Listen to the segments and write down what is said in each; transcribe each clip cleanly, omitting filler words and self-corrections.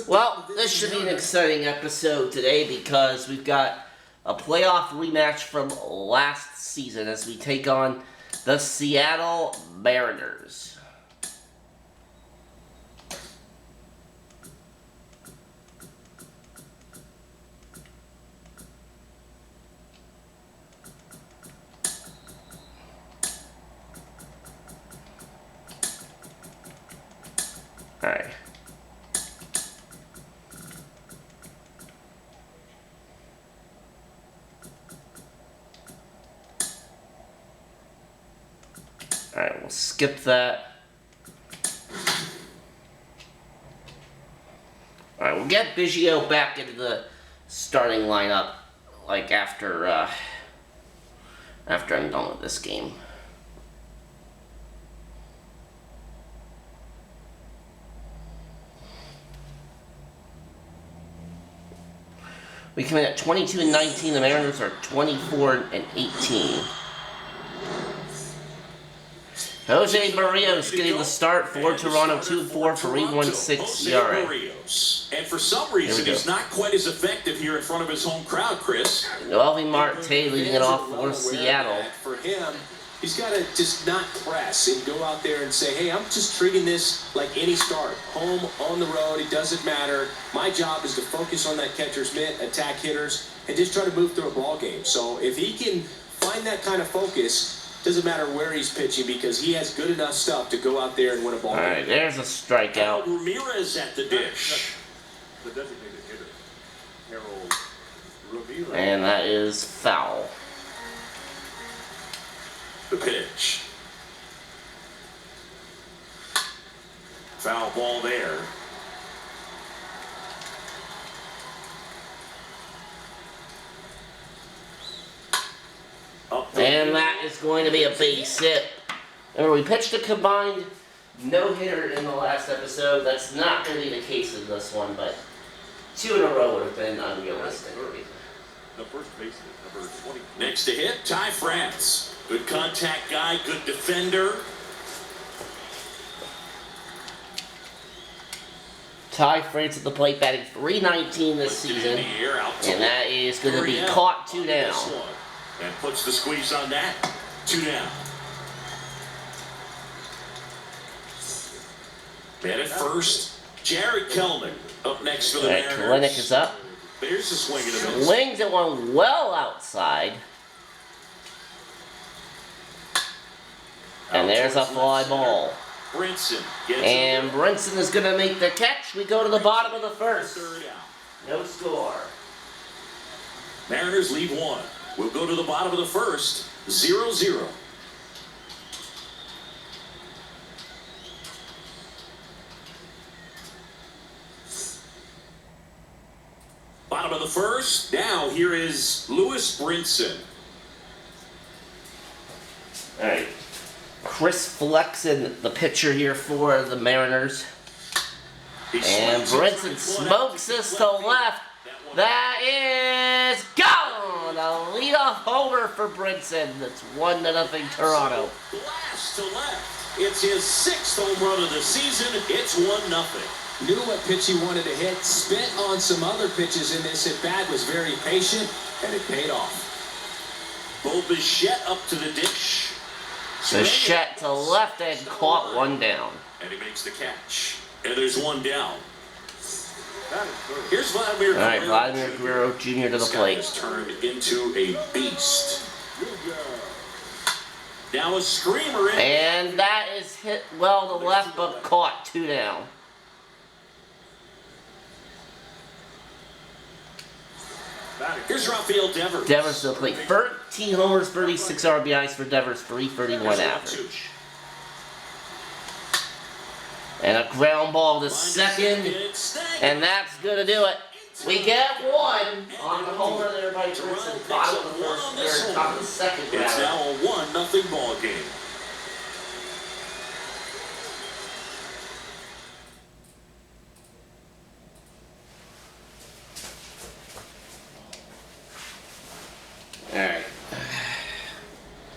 Well, this should be an exciting episode today because we've got a playoff rematch from last season as we take on the Seattle Mariners. Alright. Alright, we'll skip that. Alright, we'll get Biggio back into the starting lineup, like, after I'm done with this game. We come in at 22-19, the Mariners are 24-18. Jose Barrios getting the start for Toronto, 2-4 for 3.16 ERA. And for some reason, he's not quite as effective here in front of his home crowd, Chris. Noel Marte leading it off for Seattle. For him, he's got to just not press and go out there and say, hey, I'm just treating this like any start. Home, on the road, it doesn't matter. My job is to focus on that catcher's mitt, attack hitters, and just try to move through a ball game. So if he can find that kind of focus, doesn't matter where he's pitching because he has good enough stuff to go out there and win a ball game. All right, there's a strikeout. Ramirez at the dish. The designated hitter, Harold Ramirez. And that is foul. The pitch. Foul ball there. And that is going to be a base hit. Remember, we pitched a combined no-hitter in the last episode. That's not going to be the case in this one, but 2 in a row would have been unrealistic. The first baseman, number 20. Next to hit, Ty France. Good contact guy, good defender. Ty France at the plate, batting .319 this season, and that is going to be caught 2 down. And puts the squeeze on that. 2 down. Man at first, Jared Kellnick up next for the Mariners. Kellnick is up. There's the swing and a miss. Swings at one well outside. And there's a fly ball. Brinson and Brinson is going to make the catch. We go to the bottom of the first. No score. Mariners lead 1. We'll go to the bottom of the first. 0-0. Bottom of the first. Now here is Lewis Brinson. All right. Chris Flexen, the pitcher here for the Mariners. And Brinson smokes this to left. That is gone! A leadoff homer for Brinson. It's 1-0 Toronto. Blast to left. It's his 6th home run of the season. It's 1-0. Knew what pitch he wanted to hit. Spent on some other pitches in this at bat. Was very patient, and it paid off. Bo Bichette up to the dish. Bichette to left and caught 1 down. And he makes the catch. And there's 1 down. Here's Vladimir Guerrero. All right, Vladimir Guerrero Jr. to the plate. This guy has turned into a beast. Now a screamer in. And that is hit well to left, but caught 2 down. Here's Rafael Devers. Devers to the plate. 13 homers, 36 RBIs for Devers, 331 average. And a ground ball to second, and that's going to do it. We get 1 on the homer there by Jansen. Bottom of the first, or top of the second. It's now a 1-0 ball game. All right.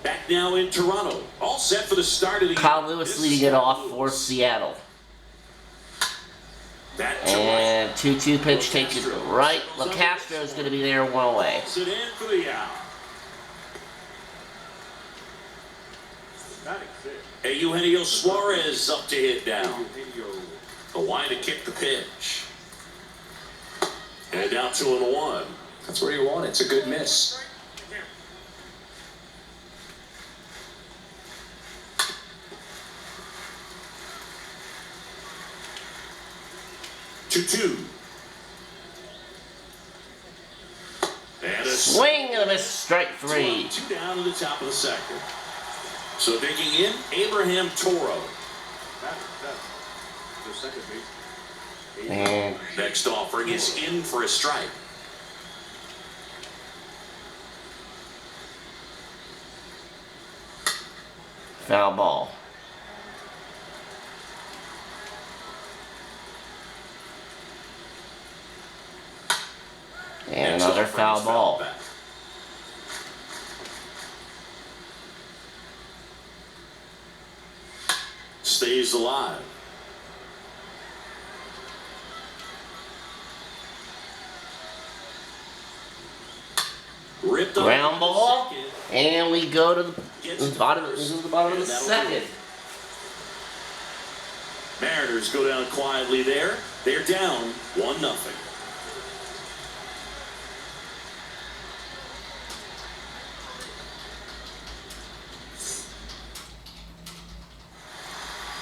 Back now in Toronto. All set for the start of the Kyle Lewis leading it off for Seattle. That And 2-2 pitch taken right. LaCastro is going to be there, 1 away. Sit in for the out. Batting six. Eugenio Suarez up to hit down. Eugenio. The line to kick the pitch. And down 2-1. That's where you want it. It's a good miss. 2-2. And a Swing and a miss, strike 3. 2 down to the top of the second. So digging in, Abraham Toro. The second base. And Next offering is in for a strike. foul ball. And Next another offering foul is ball. back. Stays alive. Ripped up Ground the ball. second. And we go to the bottom, first. this is the bottom of the And that'll second. do it. Mariners go down quietly there. They're down 1-0.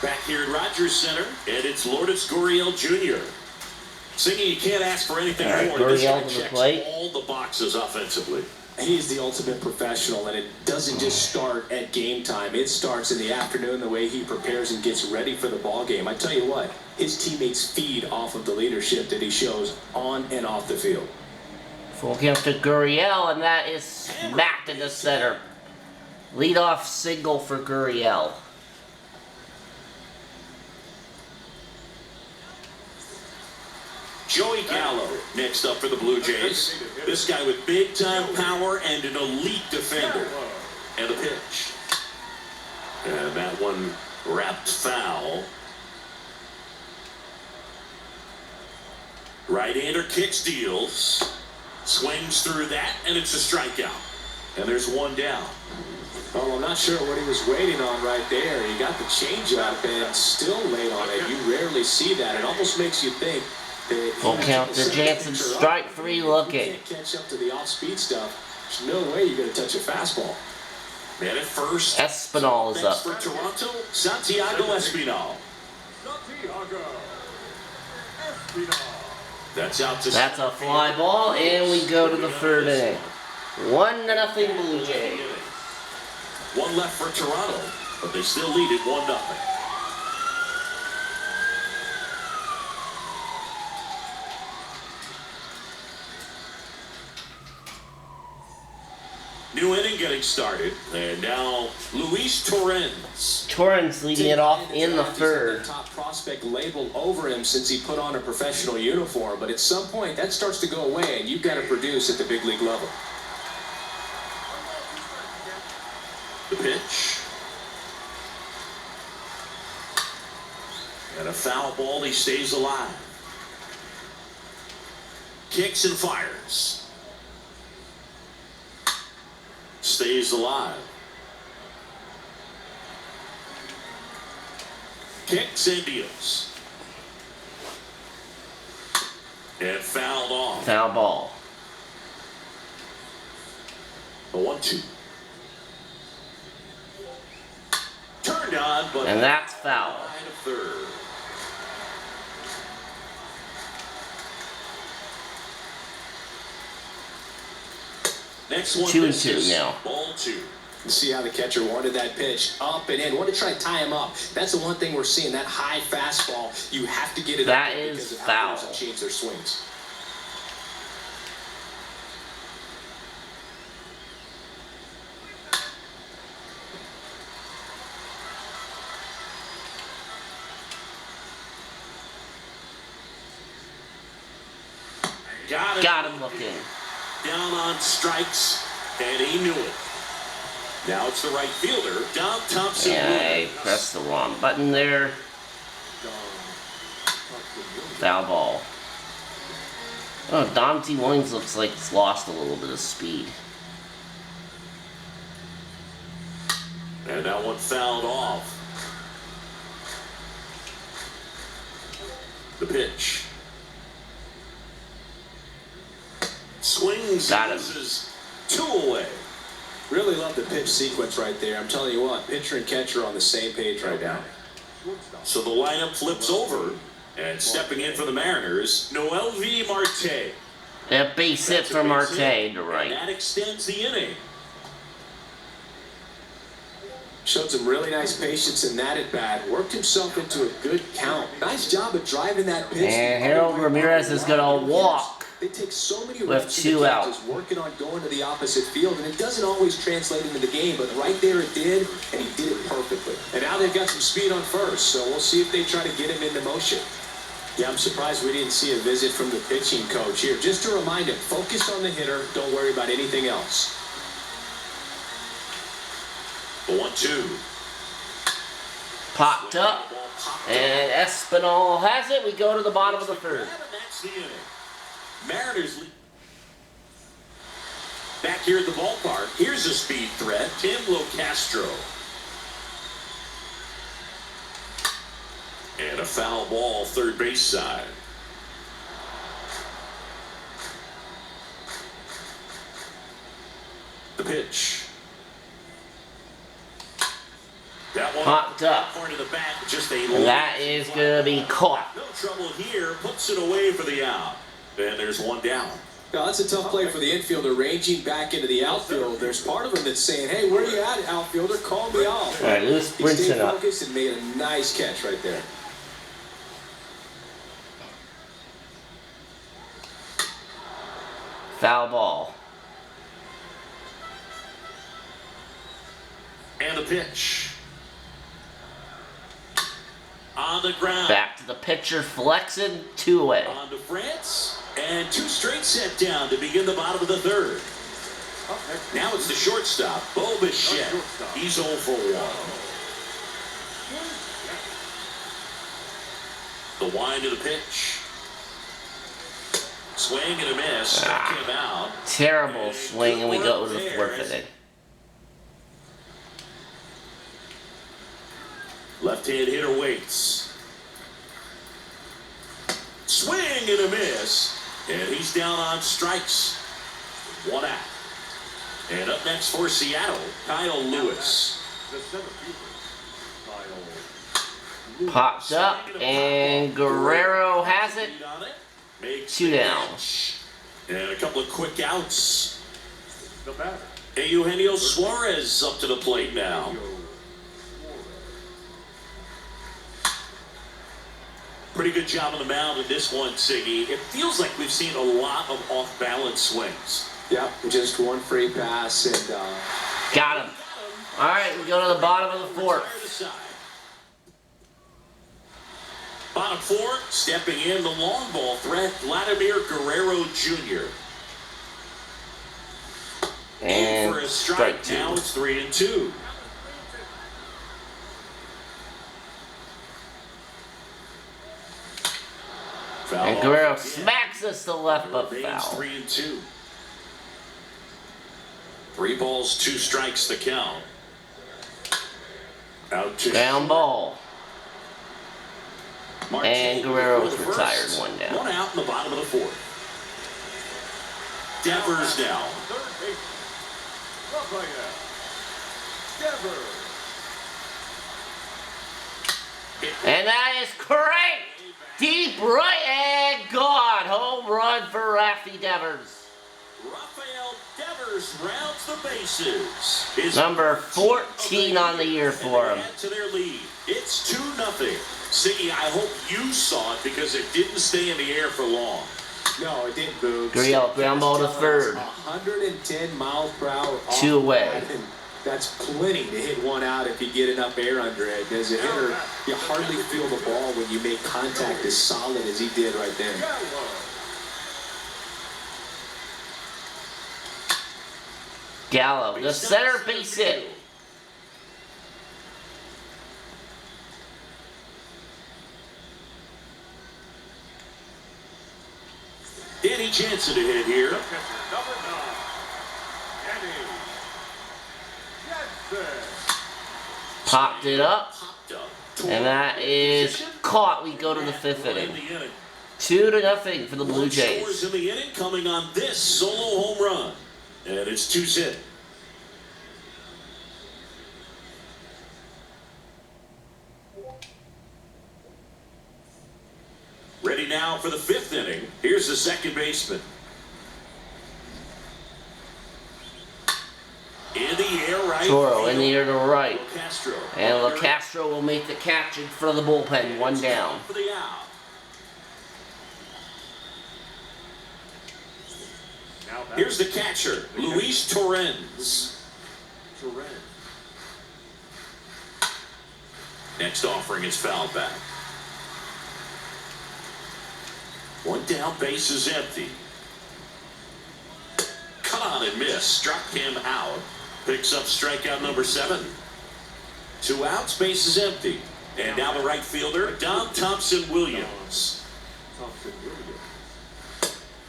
Back here at Rogers Center, and it's Lourdes Gurriel Jr. Singing, you can't ask for anything All right, more. This Gurriel guy to the checks plate. all the boxes offensively. He's the ultimate professional, and it doesn't just start at game time. It starts in the afternoon, the way he prepares and gets ready for the ball game. I tell you what, his teammates feed off of the leadership that he shows on and off the field. Full count to Gurriel, and that is smacked into center. Leadoff single for Gurriel. Joey Gallo next up for the Blue Jays. This guy with big time power and an elite defender. And the pitch. And that one wrapped foul. Right-hander kicks, deals. Swings through that, and it's a strikeout. And there's 1 down. Well, I'm not sure what he was waiting on right there. He got the changeup and still late on it. You rarely see that. It almost makes you think that Full count to Jansen, strike 3 looking. You can't catch up to the off-speed stuff. There's no way you're going to touch a fastball. Man at first. Espinal is Next up. for Toronto, Santiago Espinal. Santiago. Espinal. That's out to That's a fly ball, and we go to the 3rd inning. 1-0 Blue Jays. 1 left for Toronto, but they still lead it 1-0. New inning getting started, and now Luis Torrens. Torrens leading it off in the He's had 3rd. the top prospect label over him since he put on a professional uniform, but at some point that starts to go away, and you've got to produce at the big league level. The pitch. And a foul ball, he stays alive. Kicks and fires. Stays alive. Kicks and deals. And fouled off. Foul ball. The 1-2. Turned on, but And that's foul. line of third. Next one 2-2 misses. now. Ball 2. You see how the catcher wanted that pitch up and in. Wanted to try to tie him up. That's the one thing we're seeing. That high fastball, you have to get it That up there is because of how foul. players have changed their swings. Got Him looking. down on strikes, and he knew it. Now it's the right fielder, Don Thompson. Yeah, I pressed the wrong button there. Foul ball. Oh, Dante Williams looks like he's lost a little bit of speed. And that one fouled off. The pitch. Swings. Got him. Misses. 2 away. Really love the pitch sequence right there. I'm telling you what, pitcher and catcher are on the same page right now. So the lineup flips over. And stepping in for the Mariners, Noel V. Marte. A base hit for Marte to And right. that extends the inning. Showed some really nice patience in that at bat. Worked himself into a good count. Nice job of driving that pitch. And Harold Ramirez is gonna walk They take so many with reps 2 out. just working on going to the opposite field, and it doesn't always translate into the game, but right there it did, and he did it perfectly. And now they've got some speed on first, so we'll see if they try to get him into motion. Yeah, I'm surprised we didn't see a visit from the pitching coach here. Just to remind him, focus on the hitter, don't worry about anything else. The 1-2. Popped up. And Espinal has it. We go to the bottom of the 3rd. And that's the inning. Mariners lead. Back here at the ballpark, here's a speed threat, Tim Locastro. And a foul ball, third base side. The pitch. That one Popped up. corner of the bat, just a And that is gonna be caught. No trouble here, puts it away for the out. And there's one down. Now, that's a tough play for the infielder, ranging back into the outfield. There's part of him that's saying, hey, where are you at, outfielder? Call me off. All right, Lewis He stayed Brinson up. focused and made a nice catch right there. Foul ball. And the pitch. On the ground. Back to the pitcher, flexing, 2 away. On to France. And 2 straight set down to begin the bottom of the 3rd. Now it's the shortstop, Bo Bichette. He's 0 for 1. The wind of the pitch. Swing and a miss. Struck him out. Terrible swing, and we go to the 4th inning. Left-hand hitter waits. Swing and a miss. And he's down on strikes. 1 out. And up next for Seattle, Kyle Lewis. The center fielder, Kyle. Popped up, and Guerrero has it. Makes 2 the down. catch. And a couple of quick outs. The batter. Eugenio Suarez up to the plate now. Pretty good job on the mound in this one, Siggy. It feels like we've seen a lot of off-balance swings. Yep, just one free pass and Got him. All right, we go to the bottom of the 4th. Bottom 4, stepping in the long ball threat, Vladimir Guerrero Jr. And for a strike strike. Now 2. it's 3-2. Foul And off Guerrero again. smacks us to left, but Remains foul. 3-2. 3 balls, 2 strikes the count. Out to Down ball. Martin And Guerrero's for the retired, first. 1 down. 1 out in the bottom of the 4th. Devers down. Third base. Rafael. Devers. And that is correct. Deep right, and God, home run for Raffy Devers. Rafael Devers rounds the bases. His Number 14 on the year for him. add to their lead. It's 2-0. Siggy, I hope you saw it because it didn't stay in the air for long. no, it didn't move. Ground ball to 3rd. 110 miles per hour. off 2 away. the bat, and that's plenty to hit 1 out if you get enough air under it. As a hitter, you hardly feel the ball when you make contact as solid as he did right there. Gallo. Gallo, the center base hit. Danny Jansen to hit here. The catcher, number 9, Danny Jansen. Popped it up. Popped up. And that is caught. We go to the 5th inning. 2-0 for the Blue Jays. Scores in the inning coming on this solo home run. And it's 2-0. Ready now for the 5th inning. Here's the second baseman. In the air, right. Toro in the air to right. Castro. And LaCastro will make the catch in front of the bullpen. 1 down. For the out. Now back. Here's the catcher, Luis Torrens. Next offering is fouled back. 1 down, base is empty. Cut on and miss, struck him out. Picks up strikeout number 7. 2 outs, base is empty. And now the right fielder, Thompson Williams.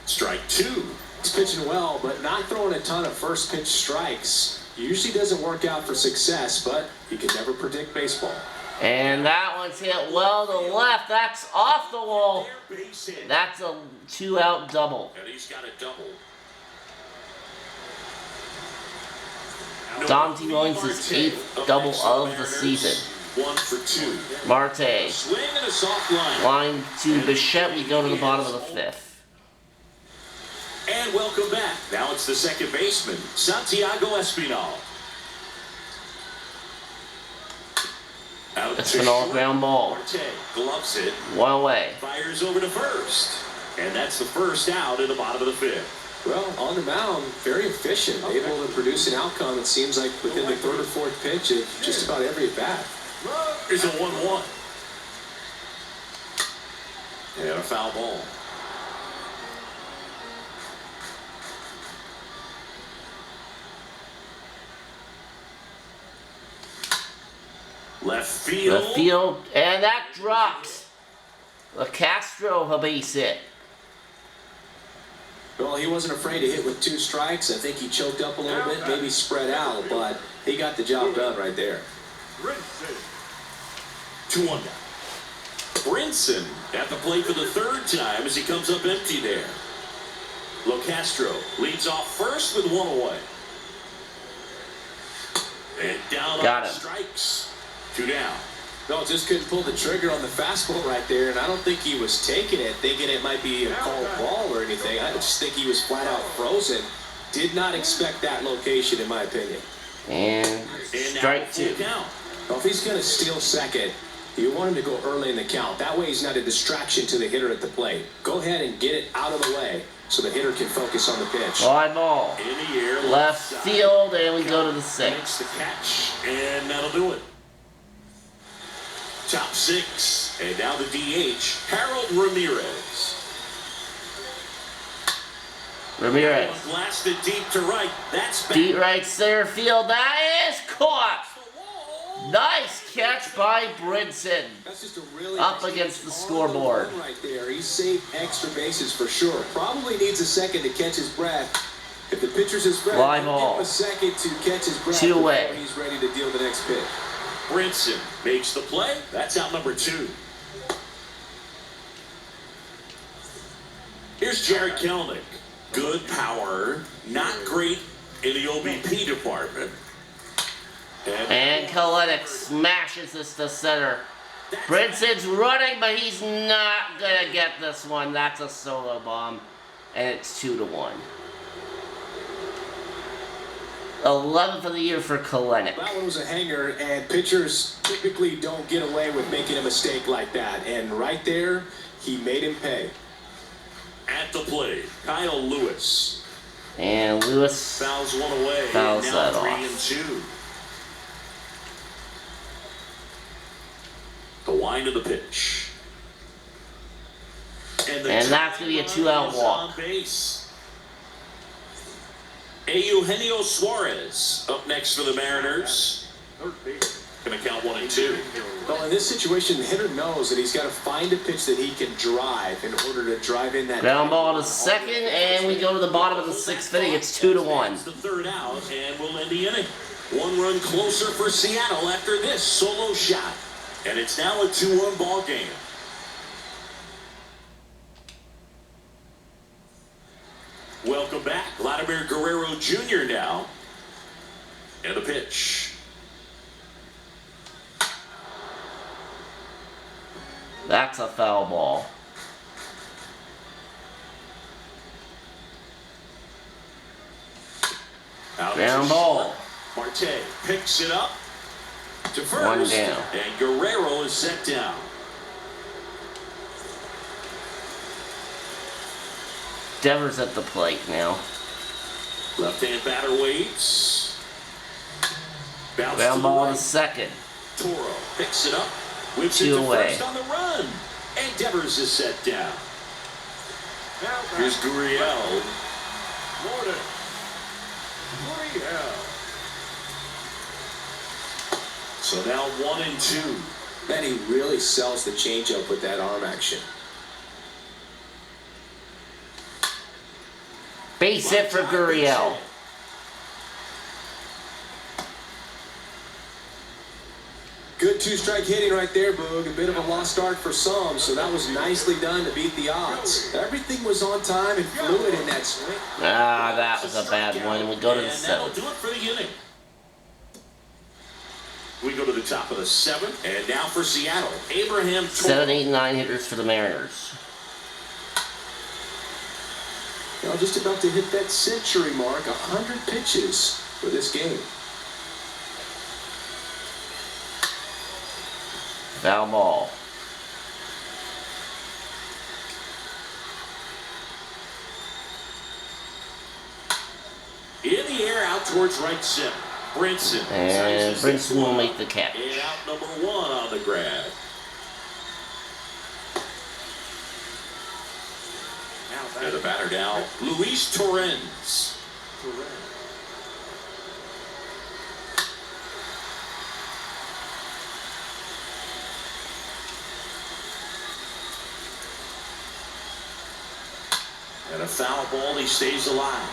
Strike 2. He's pitching well, but not throwing a ton of first pitch strikes. Usually doesn't work out for success, but you can never predict baseball. And that one's hit well to left. That's off the wall. Base hit. That's a 2-out double. And he's got a double. Dante Williams' 8th double of the season. 1 for 2. Marte. Swing and a soft line. Line to Bichette. We go to the bottom of the 5th. And welcome back. Now it's the second baseman, Santiago Espinal. Out to Espinal short. ground ball. Marte gloves it. 1 away. Fires over to first. And that's the first out in the bottom of the 5th. Well, on the mound, very efficient, able to produce an outcome, it seems like, within the 3rd or 4th pitch of just about every at-bat. Here's a 1-1. And a foul ball. Left field. Left field. And that drops. LaCastro a base hit. Well, he wasn't afraid to hit with 2 strikes. I think he choked up a little bit, maybe spread out, but he got the job done right there. Brinson. 2-1 down. Brinson at the plate for the 3rd time as he comes up empty there. LaCastro leads off first with 1 away. And down Got on him. strikes. 2 down. No, just couldn't pull the trigger on the fastball right there, and I don't think he was taking it, thinking it might be a called ball or anything. I just think he was flat out frozen. Did not expect that location, in my opinion. And strike now full 2. count. Well, if he's going to steal second, you want him to go early in the count. That way he's not a distraction to the hitter at the plate. Go ahead and get it out of the way so the hitter can focus on the pitch. Fly ball. In the air. Left side. field, and we go to the Makes 6th. the catch, and that'll do it. Top 6, and now the DH, Harold Ramirez. Ramirez. Blasted deep to right. That's back. Deep right center field. That is caught. Nice catch by Brinson. That's just a really Up against the scoreboard. run right there. He saved extra bases for sure. Probably needs a second to catch his breath. If the pitcher's his breath, Fly give ball. him a second to catch his breath 2 before away. he's ready to deal the next pitch. Brinson makes the play. That's out number 2. Here's Jared Kellnick. Good power, not great in the OBP department. And Kellnick smashes this to center. Brinson's running, but he's not going to get this one. That's a solo bomb. And it's 2-1. 11th of the year for Kellnick. That one was a hanger, and pitchers typically don't get away with making a mistake like that. And right there, he made him pay. At the plate, Kyle Lewis. And Lewis Fouls one away. fouls Now that 3 off. and 2. The wind of the pitch. And that's going to be a 2-out walk. On base. Eugenio Suarez up next for the Mariners. Third base. Gonna count 1 and 2. Well, in this situation, the hitter knows that he's got to find a pitch that he can drive in order to drive in that. Ground ball to second, and we go to the bottom of the 6th inning. It's 2-1. That's the third out, and we'll end the inning. 1 run closer for Seattle after this solo shot. And it's now a 2-1 ball game. Welcome back. Vladimir Guerrero Jr. now. And the pitch. That's a foul ball. Out Ground ball. Marte picks it up to first. 1 down. And Guerrero is set down. Devers at the plate now. Left-hand batter waits. Bounce Ground to the ball right. to second. Toro picks it up. Whips 2 it to away. first on the run. And Devers is set down. Now Here's back. Gurriel. Gordon. Gurriel. So now 1 and 2. Man, he really sells the changeup with that arm action. Base hit for Gurriel. Good 2-strike hitting right there, Boog. A bit of a lost start for some, so that was nicely done to beat the odds. Everything was on time and fluid in that swing. Ah, that was a bad one. And we go to the And that'll 7th. do it for the inning. We go to the top of the 7th. And now for Seattle, Abraham Toro. 7, 8, 9 hitters for the Mariners. Now just about to hit that century mark, 100 pitches for this game. Foul ball. In the air, out towards right center. Brinson. And Brinson will make the catch. And out number 1 on the grab. Now back. And the batter now, Luis Torrens. And a foul ball, he stays alive.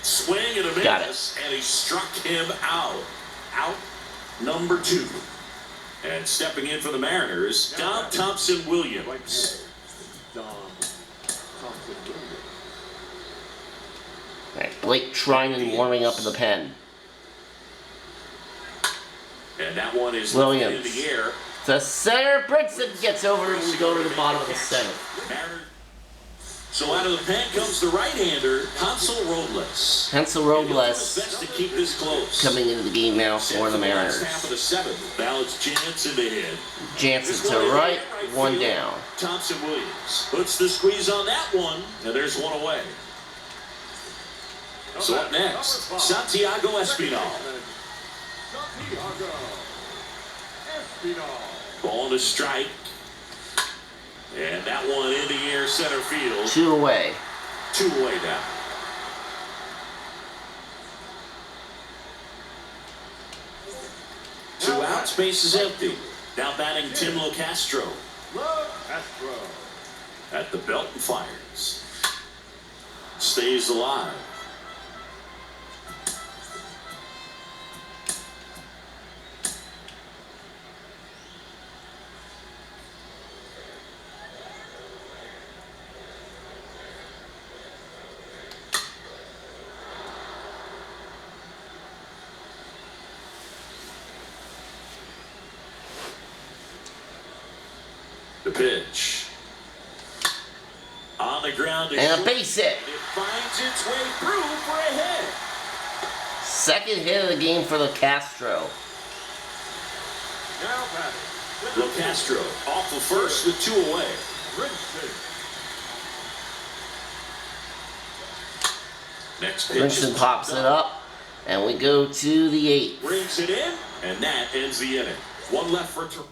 Swing and a Got it. miss, and he struck him out. Out number 2. And stepping in for the Mariners, Don Thompson Williams. Don Thompson Williams. Right, Blake Trinan warming up in the pen. And that one is Williams. lifted in the air. To center, Brinson gets over and we go to the bottom of the 7th. Mariners. So out of the pen comes the right-hander, Hansel Robles. Hansel He'll do his Robles best to keep this close. coming into the game now for the Last Mariners. half of the 7th. Now it's Jansen to hit. Jansen to right, 1 down. Thompson Williams puts the squeeze on that one, and there's 1 away. So up next, Santiago Espinal. Santiago Espinal. Ball to strike. And that one in the air, center field. 2 away. 2 away now. Two out, space is empty. Now batting Tim LoCastro Castro. at the belt and fires. Stays alive. The pitch. On the ground. And a base hit. It finds its way through for a hit. Second hit of the game for LoCastro. Now batting. LoCastro off the first with 2 away. Brinson. Next pitch. is Brinson pops it up, and we go to the 8th. Brings it in, and that ends the inning. 1 left for Toronto.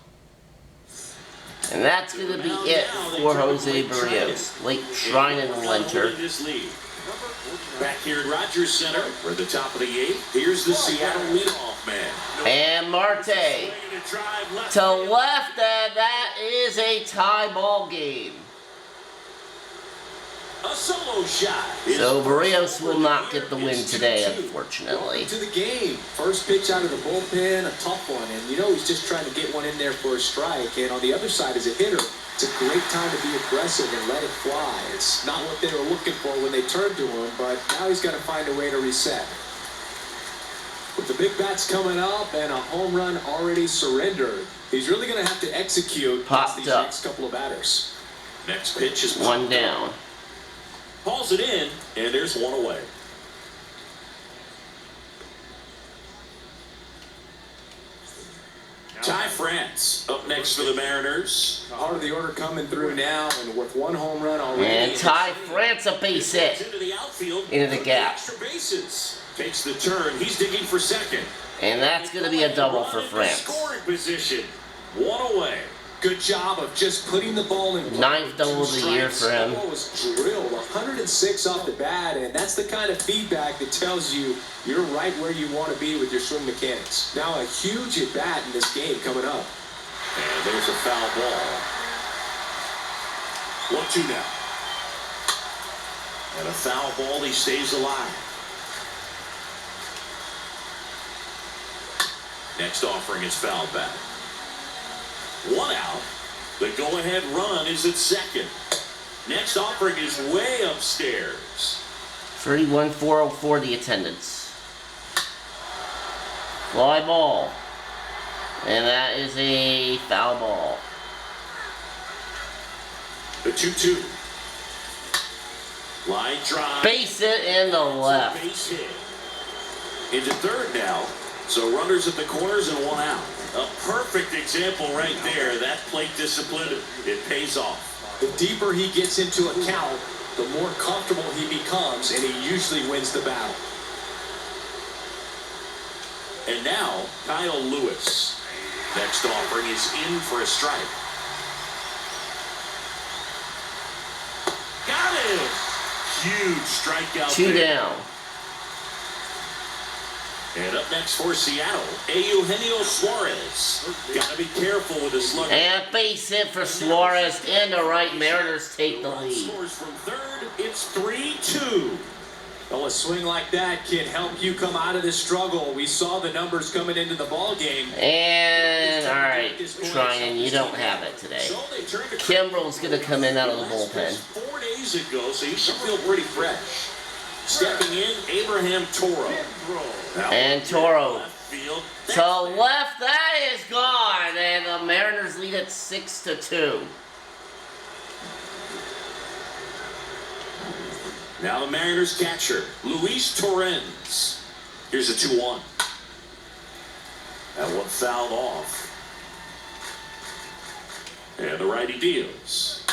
And that's going to be it for Jose Barrios. Blake Trinan will enter. This lead. Number Back here at Rogers Center, we're at the top of the 8th. Here's the Seattle leadoff man. And Marte to left, and that is a tie ball game. A solo shot. So Barrios will not get the win today, unfortunately. Welcome to the game. First pitch out of the bullpen, a tough one. And you know he's just trying to get one in there for a strike. And on the other side, as a hitter, it's a great time to be aggressive and let it fly. It's not what they were looking for when they turned to him, but now he's got to find a way to reset. With the big bats coming up and a home run already surrendered, he's really going to have to execute against these next couple of batters. Next pitch is one down. Hauls it in, and there's one away. Ty France up next for the Mariners. Part of the order coming through now, and with one home run already. And Ty France a base hit Into the outfield. into the gap. Extra bases. Takes the turn. He's digging for second. And that's going to be a double for France. Scoring position. One away. Good job of just putting the ball in play. 9th double of the year for him. The ball was drilled, 106 off the bat, and that's the kind of feedback that tells you you're right where you want to be with your swing mechanics. Now a huge at bat in this game coming up. And there's a foul ball. 1-2 now. And a foul ball, he stays alive. Next offering is fouled back. One out. The go-ahead run is at second. Next offering is way upstairs. 31-404 the attendance. Fly ball. And that is a foul ball. The 2-2. Line drive. Base hit in the left. Base hit. Into third now. So runners at the corners and one out. A perfect example right there. That plate discipline, it pays off. The deeper he gets into a count, the more comfortable he becomes, and he usually wins the battle. And now, Kyle Lewis. Next offering is in for a strike. Got it! Huge strikeout. 2 there. down. And up next for Seattle, Eugenio Suarez. Gotta be careful with his slugger. And base hit for Suarez into right. Mariners take the lead. Scores from third, it's 3-2. Well, a swing like that can help you come out of this struggle. We saw the numbers coming into the ball game. And, alright, Tryon, you don't have it today. So they turned to Kimbrel's going to come in out of the last bullpen. pitch 4 days ago, so he should feel pretty fresh. Stepping in, Abraham Toro. And Toro Left field. to left, that is gone, and the Mariners lead at 6-2. Now the Mariners catcher, Luis Torrens. Here's a 2-1. That one fouled off. And the righty deals.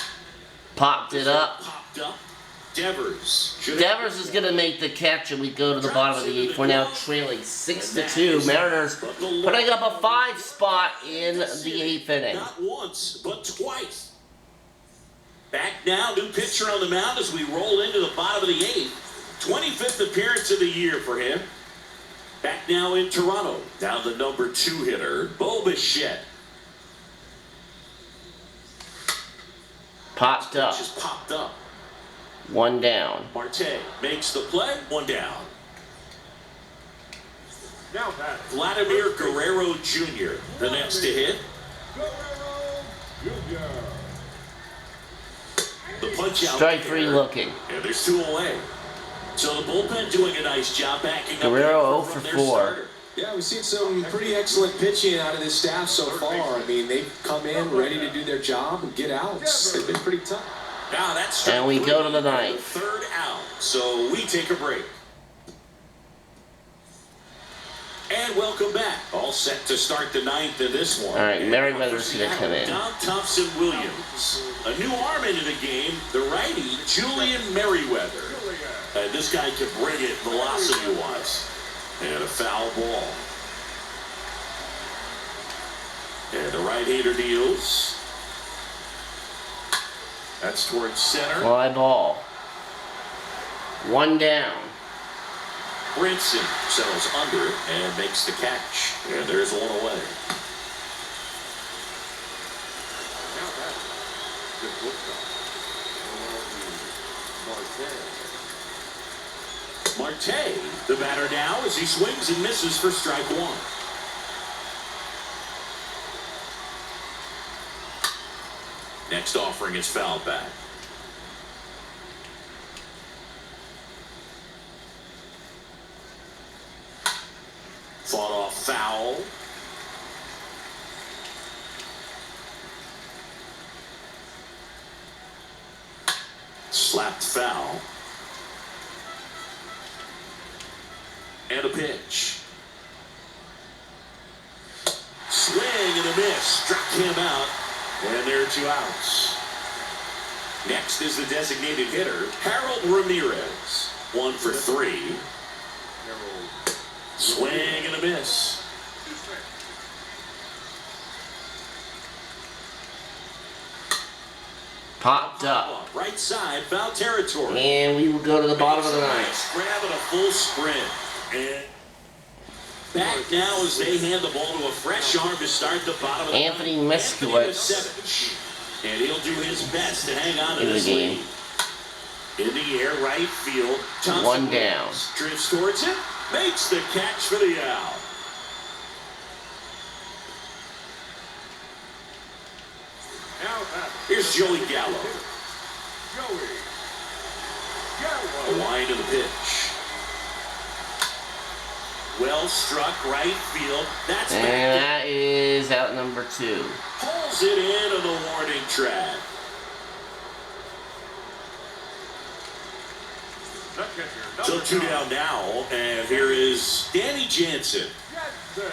Popped it up. Popped up. Devers. Devers is going to make the catch, and we go to the bottom of the 8th. We're now trailing 6-2. Mariners putting up a 5 spot in the 8th inning. Not once, but twice. Back now, new pitcher on the mound as we roll into the bottom of the 8th. 25th appearance of the year for him. Back now in Toronto. Down the number 2 hitter, Bo Bichette. Popped up. Just popped up. 1 down. Marte makes the play. 1 down. Now back. Vladimir Guerrero Jr. the next to hit. Guerrero Jr. The punch out. Strike 3 looking. And there's 2 away. So the bullpen doing a nice job backing up. Guerrero from 0 for their 4. starter. Yeah, we've seen some pretty excellent pitching out of this staff so far. I mean, they've come in ready to do their job and get outs. They've been pretty tough. Now that's And we go to the 3, 9th. Third out. So we take a break. And welcome back. All set to start the 9th in this one. All right, And Merriweather's for going to come in. Don Thompson Williams. A new arm into the game, the righty, Julian Merriweather. And this guy can bring it velocity-wise. And a foul ball. And the right-hander deals. That's towards center. Fly ball. 1 down. Brinson settles under it and makes the catch. And there's 1 away. Now batting. The shortstop. Marte, the batter now, as he swings and misses for strike 1. Next offering is fouled back. Fought off foul. Slapped foul. And a pitch. Swing and a miss. Struck him out. And there are 2 outs. Next is the designated hitter, Harold Ramirez. 1 for 3. Swing and a miss. Popped up. Right side, foul territory. And we will go to the bottom of the ninth. Grab at a full sprint. And back now as they hand the ball to a fresh arm to start the bottom of the Anthony ninth. Miskowitz. And he'll do his best to hang on to In the this game. lead. In the air, right field. Thompson 1 down. drifts towards it. Makes the catch for the out. Now batting. Here's Joey Gallo. Joey. A Gallo. line to the pitch. Well struck right field. That's And that is out number 2. pulls it in on the warning track. The catcher. So number 2 9, down now, and here is Danny Jansen. Jansen.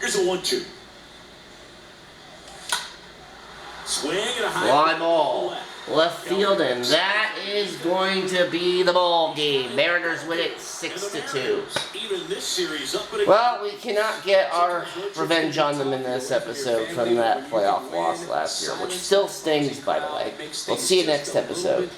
Here's a 1-2. Swing and a high Fly ball. Left field, and that is going to be the ball game. Mariners win it 6-2. Even this series up and Well, we cannot get our revenge on them in this episode from that playoff loss last year, which still stings, by the way. We'll see you next episode.